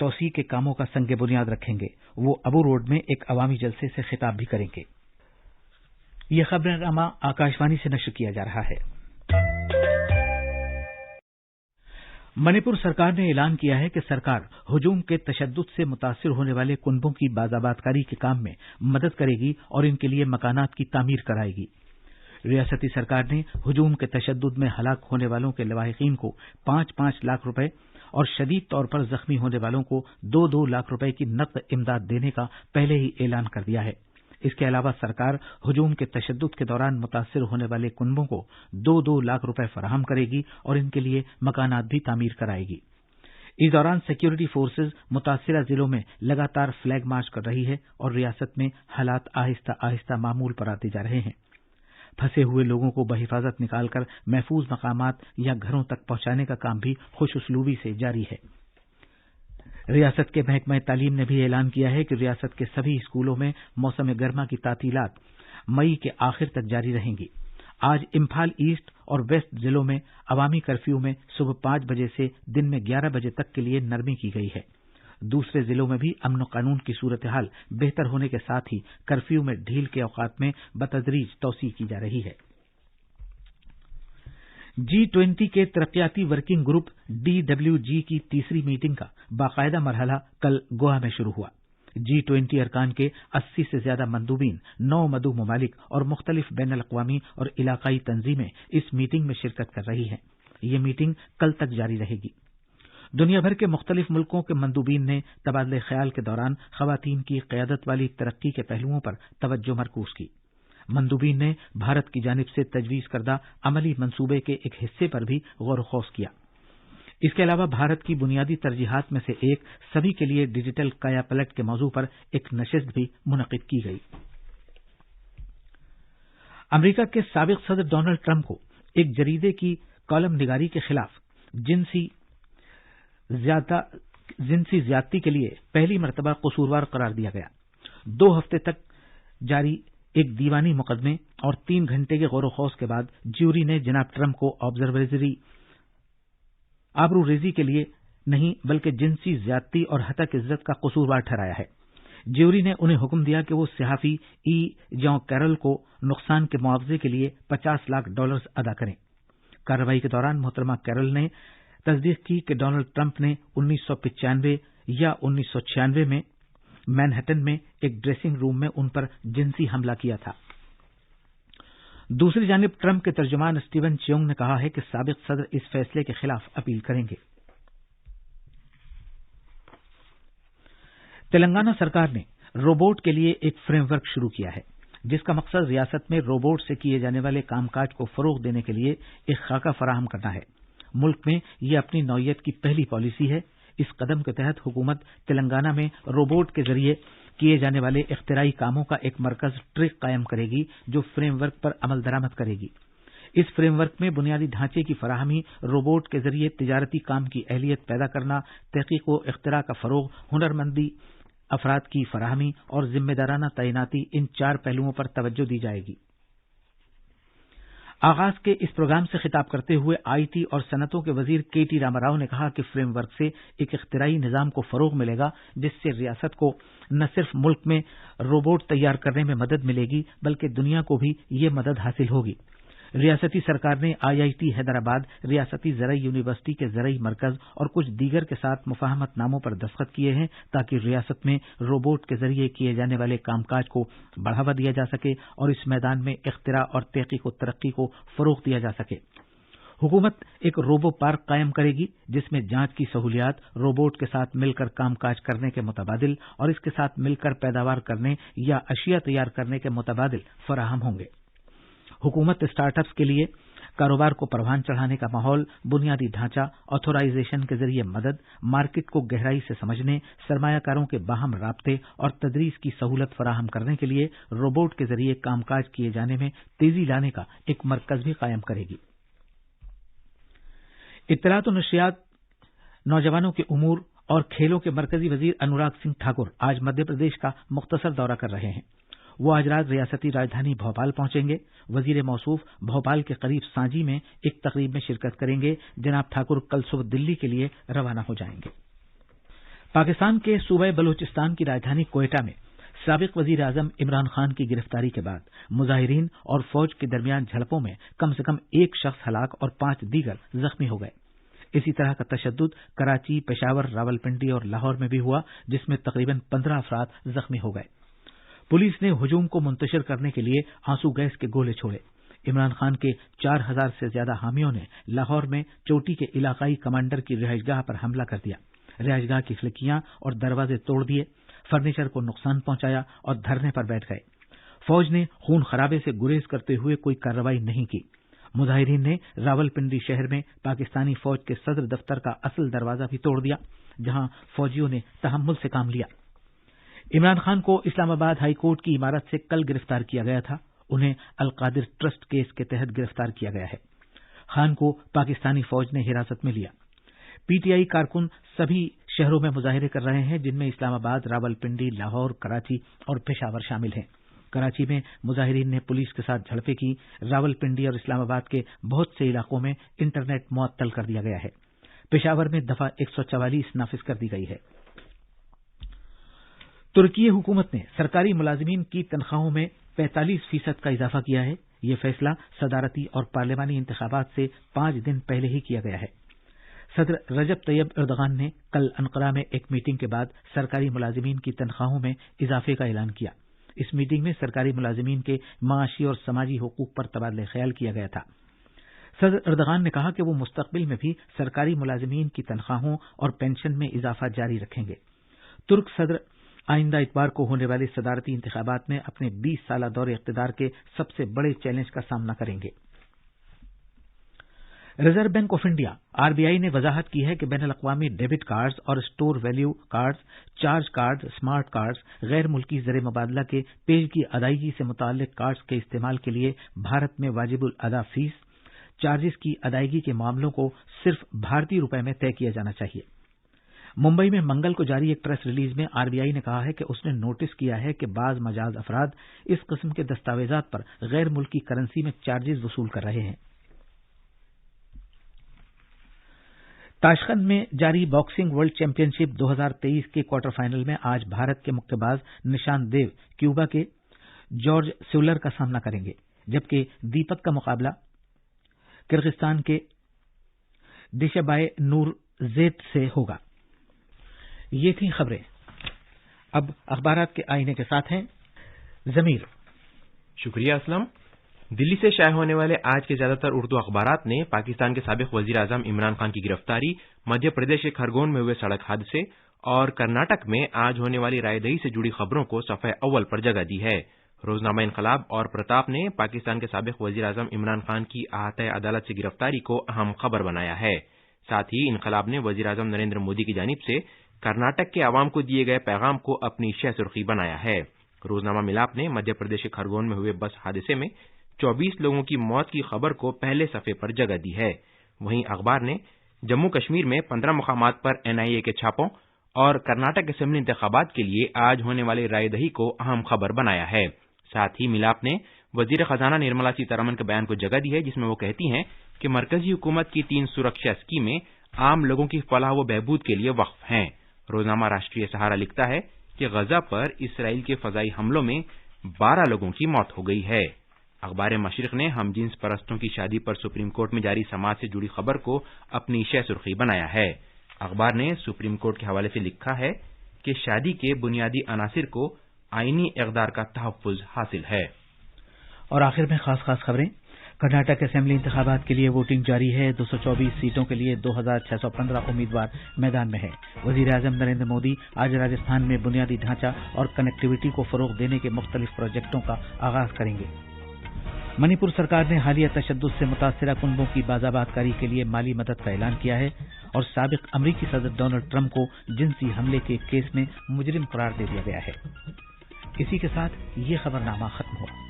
توسیع کے کاموں کا سنگ بنیاد رکھیں گے۔ وہ ابو روڈ میں ایک عوامی جلسے سے خطاب بھی کریں گے۔ یہ خبرنامہ آکاشوانی سے نشر کیا جا رہا ہے۔ منی پور سرکار نے اعلان کیا ہے کہ سرکار ہجوم کے تشدد سے متاثر ہونے والے کنبوں کی بازآباد کاری کے کام میں مدد کرے گی اور ان کے لیے مکانات کی تعمیر کرائے گی۔ ریاستی سرکار نے ہجوم کے تشدد میں ہلاک ہونے والوں کے لواحقین کو 5-5 لاکھ روپے اور شدید طور پر زخمی ہونے والوں کو 2-2 لاکھ روپے کی نقد امداد دینے کا پہلے ہی اعلان کر دیا ہے۔ اس کے علاوہ سرکار ہجوم کے تشدد کے دوران متاثر ہونے والے کنبوں کو 2-2 لاکھ روپے فراہم کرے گی اور ان کے لیے مکانات بھی تعمیر کرائے گی۔ اس دوران سیکورٹی فورسز متاثرہ ضلعوں میں لگاتار فلیگ مارچ کر رہی ہے اور ریاست میں حالات آہستہ آہستہ معمول پر آتے جا رہے ہیں۔ پھنسے ہوئے لوگوں کو بحفاظت نکال کر محفوظ مقامات یا گھروں تک پہنچانے کا کام بھی خوش اسلوبی سے جاری ہے۔ ریاست کے محکمہ تعلیم نے بھی اعلان کیا ہے کہ ریاست کے سبھی اسکولوں میں موسم گرما کی تعطیلات مئی کے آخر تک جاری رہیں گی۔ آج امپھال ایسٹ اور ویسٹ ضلعوں میں عوامی کرفیو میں صبح 5 بجے سے دن میں 11 بجے تک کے لیے نرمی کی گئی ہے۔ دوسرے ضلعوں میں بھی امن و قانون کی صورتحال بہتر ہونے کے ساتھ ہی کرفیو میں ڈھیل کے اوقات میں بتدریج توسیع کی جا رہی ہے۔ G20 کے ترقیاتی ورکنگ گروپ DWG کی تیسری میٹنگ کا باقاعدہ مرحلہ کل گوا میں شروع ہوا۔ G20 ارکان کے 80 سے زیادہ مندوبین 9 مدعو ممالک اور مختلف بین الاقوامی اور علاقائی تنظیمیں اس میٹنگ میں شرکت کر رہی ہیں۔ یہ میٹنگ کل تک جاری رہے گی۔ دنیا بھر کے مختلف ملکوں کے مندوبین نے تبادلہ خیال کے دوران خواتین کی قیادت والی ترقی کے پہلوؤں پر توجہ مرکوز کی۔ مندوبین نے بھارت کی جانب سے تجویز کردہ عملی منصوبے کے ایک حصے پر بھی غور و خوض کیا۔ اس کے علاوہ بھارت کی بنیادی ترجیحات میں سے ایک سبھی کے لیے ڈیجیٹل کایا پلٹ کے موضوع پر ایک نشست بھی منعقد کی گئی۔ امریکہ کے سابق صدر ڈونلڈ ٹرمپ کو ایک جریدے کی کالم نگاری کے خلاف جنسی زیادتی کے لیے پہلی مرتبہ قصوروار قرار دیا گیا۔ 2 ہفتے تک جاری ایک دیوانی مقدمے اور 3 گھنٹے کے غور و خوض کے بعد جیوری نے جناب ٹرمپ کو آبروریزی کے لیے نہیں بلکہ جنسی زیادتی اور ہتک عزت کا قصوروار ٹھہرایا ہے۔ جیوری نے انہیں حکم دیا کہ وہ صحافی جان کیرل کو نقصان کے معاوضے کے لیے $50 لاکھ ادا کریں۔ کارروائی کے دوران محترمہ کیرل نے تصدیق کی کہ ڈونلڈ ٹرمپ نے 1995 یا 1996 میں مینہٹن میں ایک ڈریسنگ روم میں ان پر جنسی حملہ کیا تھا۔ دوسری جانب ٹرمپ کے ترجمان اسٹیون چیونگ نے کہا ہے کہ سابق صدر اس فیصلے کے خلاف اپیل کریں گے۔ تلنگانہ سرکار نے روبوٹ کے لیے ایک فریم ورک شروع کیا ہے جس کا مقصد ریاست میں روبوٹ سے کیے جانے والے کام کاج کو فروغ دینے کے لیے ایک خاکہ فراہم کرنا ہے۔ ملک میں یہ اپنی نوعیت کی پہلی پالیسی ہے۔ اس قدم کے تحت حکومت تلنگانہ میں روبوٹ کے ذریعے کیے جانے والے اختراعی کاموں کا ایک مرکز ٹرک قائم کرے گی جو فریم ورک پر عمل درآمد کرے گی۔ اس فریم ورک میں بنیادی ڈھانچے کی فراہمی، روبوٹ کے ذریعے تجارتی کام کی اہلیت پیدا کرنا، تحقیق و اختراع کا فروغ، ہنرمندی افراد کی فراہمی اور ذمہ دارانہ تعیناتی، ان 4 پہلوؤں پر توجہ دی جائے گی۔ آغاز کے اس پروگرام سے خطاب کرتے ہوئے آئی ٹی اور صنعتوں کے وزیر کے ٹی راما راؤ نے کہا کہ فریم ورک سے ایک اختراعی نظام کو فروغ ملے گا جس سے ریاست کو نہ صرف ملک میں روبوٹ تیار کرنے میں مدد ملے گی بلکہ دنیا کو بھی یہ مدد حاصل ہوگی۔ ریاستی سرکار نے IIT حیدرآباد، ریاستی زرعی یونیورسٹی کے زرعی مرکز اور کچھ دیگر کے ساتھ مفاہمت ناموں پر دستخط کیے ہیں تاکہ ریاست میں روبوٹ کے ذریعے کیے جانے والے کام کاج کو بڑھاوا دیا جا سکے اور اس میدان میں اختراع اور تحقیق و ترقی کو فروغ دیا جا سکے۔ حکومت ایک روبو پارک قائم کرے گی جس میں جانچ کی سہولیات روبوٹ کے ساتھ مل کر کام کاج کرنے کے متبادل اور اس کے ساتھ مل کر پیداوار کرنے یا اشیاء تیار کرنے کے متبادل فراہم ہوں گے۔ حکومت اسٹارٹ اپس کے لیے کاروبار کو پروان چڑھانے کا ماحول، بنیادی ڈھانچہ، آتھورائزیشن کے ذریعے مدد، مارکیٹ کو گہرائی سے سمجھنے، سرمایہ کاروں کے باہم رابطے اور تدریس کی سہولت فراہم کرنے کے لیے روبوٹ کے ذریعے کام کاج کیے جانے میں تیزی لانے کا ایک مرکز بھی قائم کرے گی۔ اطلاعات و نشریات، نوجوانوں کے امور اور کھیلوں کے مرکزی وزیر انوراگ سنگھ ٹھاکر آج مدھیہ پردیش کا مختصر دورہ کر رہے ہیں۔ وہ آج رات ریاستی راجدھانی بھوپال پہنچیں گے۔ وزیر موصوف بھوپال کے قریب سانجی میں ایک تقریب میں شرکت کریں گے۔ جناب ٹھاکر کل صبح دلی کے لیے روانہ ہو جائیں گے۔ پاکستان کے صوبہ بلوچستان کی راجدھانی کوئٹہ میں سابق وزیر اعظم عمران خان کی گرفتاری کے بعد مظاہرین اور فوج کے درمیان جھڑپوں میں کم سے کم ایک شخص ہلاک اور 5 دیگر زخمی ہو گئے۔ اسی طرح کا تشدد کراچی، پشاور، راولپنڈی اور لاہور میں بھی ہوا، جس میں تقریباً 15 افراد زخمی ہو گئے۔ پولیس نے ہجوم کو منتشر کرنے کے لیے آنسو گیس کے گولے چھوڑے۔ عمران خان کے 4000 سے زیادہ حامیوں نے لاہور میں چوٹی کے علاقائی کمانڈر کی رہائش گاہ پر حملہ کر دیا، رہائش گاہ کی کھڑکیاں اور دروازے توڑ دیے، فرنیچر کو نقصان پہنچایا اور دھرنے پر بیٹھ گئے۔ فوج نے خون خرابے سے گریز کرتے ہوئے کوئی کارروائی نہیں کی۔ مظاہرین نے راولپنڈی شہر میں پاکستانی فوج کے صدر دفتر کا اصل دروازہ بھی توڑ دیا، جہاں فوجیوں نے تحمل سے کام لیا۔ عمران خان کو اسلام آباد ہائی کورٹ کی عمارت سے کل گرفتار کیا گیا تھا۔ انہیں القادر ٹرسٹ کیس کے تحت گرفتار کیا گیا ہے۔ خان کو پاکستانی فوج نے حراست میں لیا۔ پی ٹی آئی کارکن سبھی شہروں میں مظاہرے کر رہے ہیں، جن میں اسلام آباد، راولپنڈی، لاہور، کراچی اور پشاور شامل ہیں۔ کراچی میں مظاہرین نے پولیس کے ساتھ جھڑپیں کی۔ راولپنڈی اور اسلام آباد کے بہت سے علاقوں میں انٹرنیٹ معطل کر دیا گیا ہے۔ پشاور میں دفعہ 144 نافذ کر دی گئی ہے۔ ترکی حکومت نے سرکاری ملازمین کی تنخواہوں میں 45% کا اضافہ کیا ہے۔ یہ فیصلہ صدارتی اور پارلیمانی انتخابات سے 5 دن پہلے ہی کیا گیا ہے۔ صدر رجب طیب ایردوغان نے کل انقرہ میں ایک میٹنگ کے بعد سرکاری ملازمین کی تنخواہوں میں اضافے کا اعلان کیا۔ اس میٹنگ میں سرکاری ملازمین کے معاشی اور سماجی حقوق پر تبادلہ خیال کیا گیا تھا۔ صدر ایردوغان نے کہا کہ وہ مستقبل میں بھی سرکاری ملازمین کی تنخواہوں اور پینشن میں اضافہ جاری رکھیں گے۔ ترک صدر آئندہ اتوار کو ہونے والے صدارتی انتخابات میں اپنے 20 سالہ دور اقتدار کے سب سے بڑے چیلنج کا سامنا کریں گے۔ Reserve bank of India RBI نے وضاحت کی ہے کہ بین الاقوامی ڈیبٹ کارڈز اور store value cards, charge cards, smart cards, غیر ملکی زر مبادلہ کے پیشگی ادائیگی سے متعلق کارڈز کے استعمال کے لیے بھارت میں واجب الادا فیس، چارجز کی ادائیگی کے معاملوں کو صرف بھارتی روپے میں طے کیا جانا چاہیے۔ ممبئی میں منگل کو جاری ایک پریس ریلیز میں RBI نے کہا ہے کہ اس نے نوٹس کیا ہے کہ بعض مجاز افراد اس قسم کے دستاویزات پر غیر ملکی کرنسی میں چارجز وصول کر رہے ہیں۔ تاشقند میں جاری باکسنگ ورلڈ چیمپئن شپ 2023 کے کوارٹر فائنل میں آج بھارت کے مکہ باز نشان دیو کیوبا کے جارج سیولر کا سامنا کریں گے، جبکہ دیپک کا مقابلہ کرغزستان کے دیشبائے نور زیت سے ہوگا۔ یہ تھیں خبریں۔ اب اخبارات کے آئینے کے ساتھ ہیں ضمیر۔ شکریہ اسلم۔ دلی سے شائع ہونے والے آج کے زیادہ تر اردو اخبارات نے پاکستان کے سابق وزیر اعظم عمران خان کی گرفتاری، مدھیہ پردیش کے کھرگون میں ہوئے سڑک حادثے اور کرناٹک میں آج ہونے والی رائے دہی سے جڑی خبروں کو صفحہ اول پر جگہ دی ہے۔ روزنامہ انقلاب اور پرتاپ نے پاکستان کے سابق وزیر اعظم عمران خان کی احاطہ عدالت سے گرفتاری کو اہم خبر بنایا ہے۔ ساتھ ہی انقلاب نے وزیر اعظم نریندر مودی کی جانب سے کرناٹک کے عوام کو دیے گئے پیغام کو اپنی شہ سرخی بنایا ہے۔ روزنامہ ملاپ نے مدھیہ پردیش کے کھرگون میں ہوئے بس حادثے میں 24 لوگوں کی موت کی خبر کو پہلے صفحے پر جگہ دی ہے۔ وہیں اخبار نے جموں کشمیر میں 15 مقامات پر NIA کے چھاپوں اور کرناٹک اسمبلی انتخابات کے لیے آج ہونے والی رائے دہی کو اہم خبر بنایا ہے۔ ساتھ ہی ملاپ نے وزیر خزانہ نرملا سیتارمن کے بیان کو جگہ دی ہے، جس میں وہ کہتی ہیں کہ مرکزی حکومت کی 3 سرکشا اسکیمیں عام لوگوں کی فلاح و بہبود کے لیے وقف ہیں۔ روزنامہ راشٹریہ سہارا لکھتا ہے کہ غزہ پر اسرائیل کے فضائی حملوں میں 12 لوگوں کی موت ہو گئی ہے۔ اخبار مشرق نے ہم جنس پرستوں کی شادی پر سپریم کورٹ میں جاری سماعت سے جڑی خبر کو اپنی شہ سرخی بنایا ہے۔ اخبار نے سپریم کورٹ کے حوالے سے لکھا ہے کہ شادی کے بنیادی عناصر کو آئینی اقدار کا تحفظ حاصل ہے۔ اور آخر میں خاص خبریں۔ کرناٹک اسمبلی انتخابات کے لیے ووٹنگ جاری ہے۔ 224 سیٹوں کے لیے 2615 امیدوار میدان میں ہیں۔ وزیر اعظم نریندر مودی آج راجستھان میں بنیادی ڈھانچہ اور کنیکٹیویٹی کو فروغ دینے کے مختلف پروجیکٹوں کا آغاز کریں گے۔ منی پور سرکار نے حالیہ تشدد سے متاثرہ کنبوں کی بازآباد کاری کے لیے مالی مدد کا اعلان کیا ہے، اور سابق امریکی صدر ڈونلڈ ٹرمپ کو جنسی حملے کے کیس میں مجرم قرار دے دیا گیا ہے۔ اسی کے ساتھ یہ خبرنامہ ختم ہوا۔